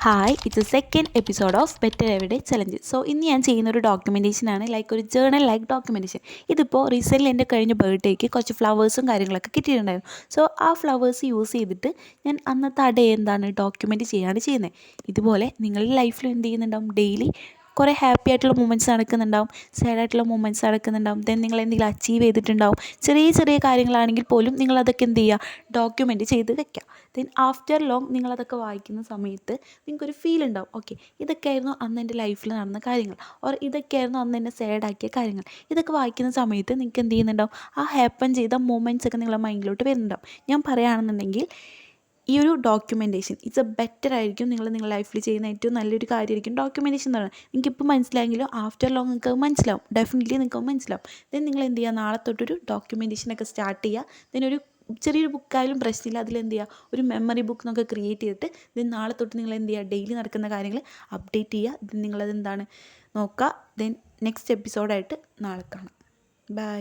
Hi, it's A second episode of better everyday challenge. So ഇന്ന് ഞാൻ ചെയ്യുന്നൊരു ഡോക്യുമെൻറ്റേഷനാണ്, like ഒരു ജേണൽ ലൈക്ക് ഡോക്യുമെൻറ്റേഷൻ. ഇതിപ്പോൾ റീസെൻ്റ്ലി എൻ്റെ കഴിഞ്ഞ ബർത്ത്ഡേക്ക് കുറച്ച് ഫ്ലവേഴ്സും കാര്യങ്ങളൊക്കെ കിട്ടിയിട്ടുണ്ടായിരുന്നു. സോ ആ ഫ്ലവേഴ്സ് യൂസ് ചെയ്തിട്ട് ഞാൻ അന്നത്തെ ആ ഡേ എന്താണ് ഡോക്യുമെൻറ്റ് ചെയ്യുകയാണ് ചെയ്യുന്നത്. ഇതുപോലെ നിങ്ങളുടെ ലൈഫിൽ എന്ത് ചെയ്യുന്നുണ്ടാവും, ഡെയിലി കുറേ ഹാപ്പി ആയിട്ടുള്ള മൂമെൻറ്റ്സ് നടക്കുന്നുണ്ടാവും, സാഡ് ആയിട്ടുള്ള മൂമെൻറ്റ്സ് നടക്കുന്നുണ്ടാവും, ദെൻ നിങ്ങൾ എന്തെങ്കിലും അച്ചീവ് ചെയ്തിട്ടുണ്ടാവും. ചെറിയ ചെറിയ കാര്യങ്ങളാണെങ്കിൽ പോലും നിങ്ങളതൊക്കെ എന്ത് ചെയ്യുക, ഡോക്യുമെൻറ്റ് ചെയ്ത് വെക്കുക. ദെൻ ആഫ്റ്റർ ലോങ് നിങ്ങളതൊക്കെ വായിക്കുന്ന സമയത്ത് നിങ്ങൾക്കൊരു ഫീൽ ഉണ്ടാവും, ഓക്കെ ഇതൊക്കെയായിരുന്നു അന്ന് എൻ്റെ ലൈഫിൽ നടന്ന കാര്യങ്ങൾ, ഓർ ഇതൊക്കെയായിരുന്നു അന്ന് എന്നെ സാഡാക്കിയ കാര്യങ്ങൾ. ഇതൊക്കെ വായിക്കുന്ന സമയത്ത് നിങ്ങൾക്ക് എന്ത് ചെയ്യുന്നുണ്ടാവും, ആ ഹാപ്പൻ ചെയ്ത മൊമെൻറ്റ്സ് ഒക്കെ നിങ്ങളുടെ മൈൻഡിലോട്ട് വരുന്നുണ്ടാവും. ഞാൻ പറയുകയാണെന്നുണ്ടെങ്കിൽ ഈ ഒരു ഡോക്യുമെൻറ്റേഷൻ ഇറ്റ്സ് എ ബെറ്റർ ആയിരിക്കും. നിങ്ങളുടെ ലൈഫിൽ ചെയ്യുന്ന ഏറ്റവും നല്ലൊരു കാര്യമായിരിക്കും ഡോക്യുമെൻറ്റേഷൻ എന്ന് പറയുന്നത്. നിങ്ങൾക്കിപ്പോൾ മനസ്സിലായെങ്കിലും ആഫ്റ്റർ ലോങ് നിങ്ങൾക്ക് മനസ്സിലാവും, ഡെഫിനറ്റ്ലി നിങ്ങൾക്ക് മനസ്സിലാവും. ദെൻ നിങ്ങൾ എന്ത് ചെയ്യുക, നാളെ തൊട്ടൊരു ഡോക്യുമെൻറ്റേഷനൊക്കെ സ്റ്റാർട്ട് ചെയ്യുക. ദെൻ ഒരു ചെറിയൊരു ബുക്കായാലും പ്രശ്നമില്ല, അതിലെന്ത് ചെയ്യുക, ഒരു മെമ്മറി ബുക്ക് എന്നൊക്കെ ക്രിയേറ്റ് ചെയ്തിട്ട് ദെൻ നാളെ തൊട്ട് നിങ്ങൾ എന്ത് ചെയ്യുക, ഡെയിലി നടക്കുന്ന കാര്യങ്ങൾ അപ്ഡേറ്റ് ചെയ്യുക. ദെൻ നിങ്ങളത് എന്താണ് നോക്കുക. ദെൻ നെക്സ്റ്റ് എപ്പിസോഡായിട്ട് നാളെ കാണാം. ബൈ.